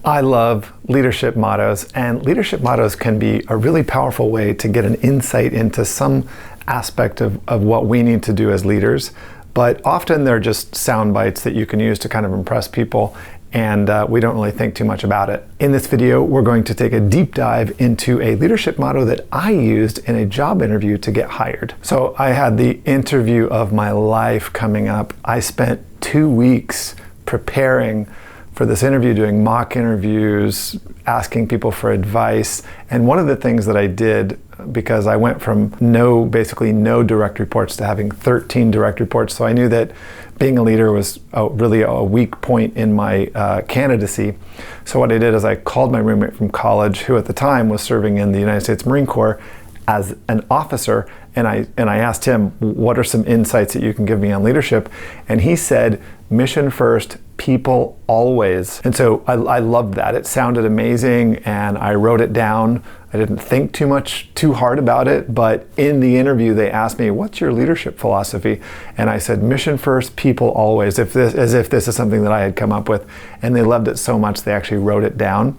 I love leadership mottos, and leadership mottos can be a really powerful way to get an insight into some aspect of what we need to do as leaders. But often they're just sound bites that you can use to kind of impress people, and we don't really think too much about it. In this video, we're going to take a deep dive into a leadership motto that I used in a job interview to get hired. So I had the interview of my life coming up. I spent 2 weeks preparing for this interview, doing mock interviews, asking people for advice. And one of the things that I did, because I went from basically no direct reports to having 13 direct reports, so I knew that being a leader was really a weak point in my candidacy. So what I did is I called my roommate from college, who at the time was serving in the United States Marine Corps as an officer, and I asked him, what are some insights that you can give me on leadership? And he said, mission first, people always. And so I loved that. It sounded amazing, and I wrote it down. I didn't think too hard about it, but in the interview they asked me, what's your leadership philosophy? And I said, mission first, people always, as if this is something that I had come up with. And they loved it so much they actually wrote it down.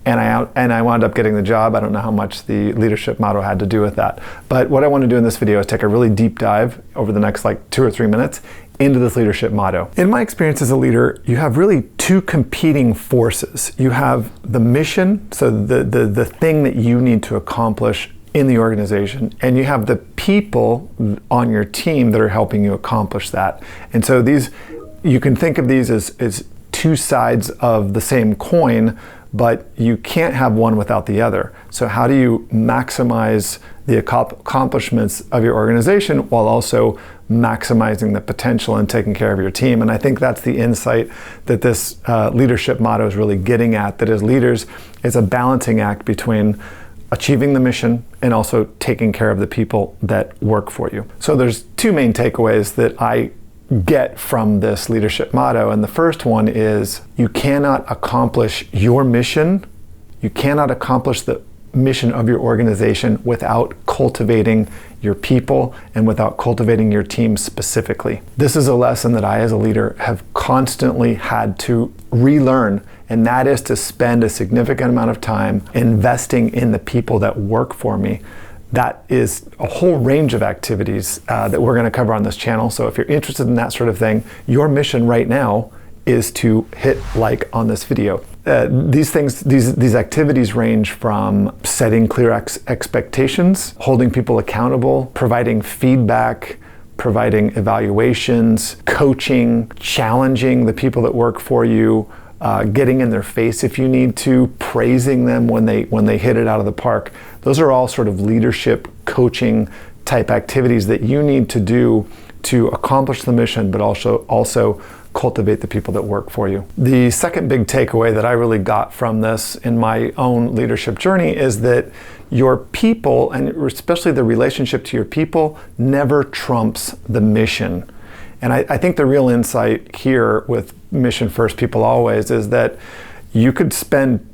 And I wound up getting the job. I don't know how much the leadership motto had to do with that. But what I want to do in this video is take a really deep dive over the next 2 or 3 minutes into this leadership motto. In my experience as a leader, you have really two competing forces. You have the mission, so the thing that you need to accomplish in the organization, and you have the people on your team that are helping you accomplish that. And so you can think of these as two sides of the same coin, but you can't have one without the other. So how do you maximize the accomplishments of your organization while also maximizing the potential and taking care of your team? And I think that's the insight that this leadership motto is really getting at, that as leaders, it's a balancing act between achieving the mission and also taking care of the people that work for you. So there's two main takeaways that I get from this leadership motto. And the first one is, you cannot accomplish your mission, you cannot accomplish the mission of your organization without cultivating your people and without cultivating your team specifically. This is a lesson that I as a leader have constantly had to relearn, and that is to spend a significant amount of time investing in the people that work for me. That is a whole range of activities that we're going to cover on this channel. So if you're interested in that sort of thing, your mission right now is to hit like on this video. These activities range from setting clear expectations, holding people accountable, providing feedback, providing evaluations, coaching, challenging the people that work for you, getting in their face if you need to, praising them when they hit it out of the park. Those are all sort of leadership coaching type activities that you need to do to accomplish the mission, but also cultivate the people that work for you. The second big takeaway that I really got from this in my own leadership journey is that your people, and especially the relationship to your people, never trumps the mission. And I think the real insight here with mission first, people always, is that you could spend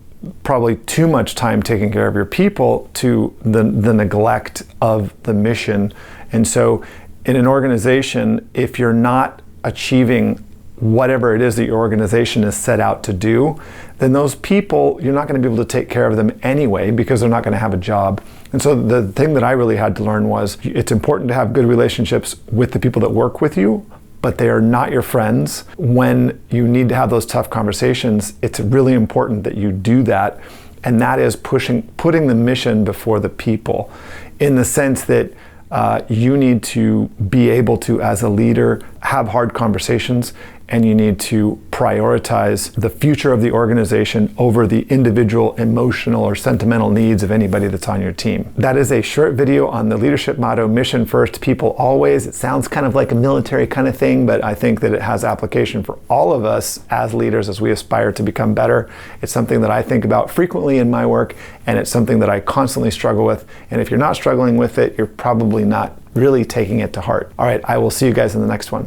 probably too much time taking care of your people to the neglect of the mission. And so in an organization, if you're not achieving whatever it is that your organization is set out to do, then those people, you're not going to be able to take care of them anyway, because they're not going to have a job. And so the thing that I really had to learn was, it's important to have good relationships with the people that work with you, but they are not your friends. When you need to have those tough conversations, it's really important that you do that. And that is putting the mission before the people, in the sense that you need to be able to, as a leader, have hard conversations, and you need to prioritize the future of the organization over the individual emotional or sentimental needs of anybody that's on your team. That is a short video on the leadership motto, mission first, people always. It sounds kind of like a military kind of thing, but I think that it has application for all of us as leaders as we aspire to become better. It's something that I think about frequently in my work, and it's something that I constantly struggle with. And if you're not struggling with it, you're probably not really taking it to heart. All right, I will see you guys in the next one.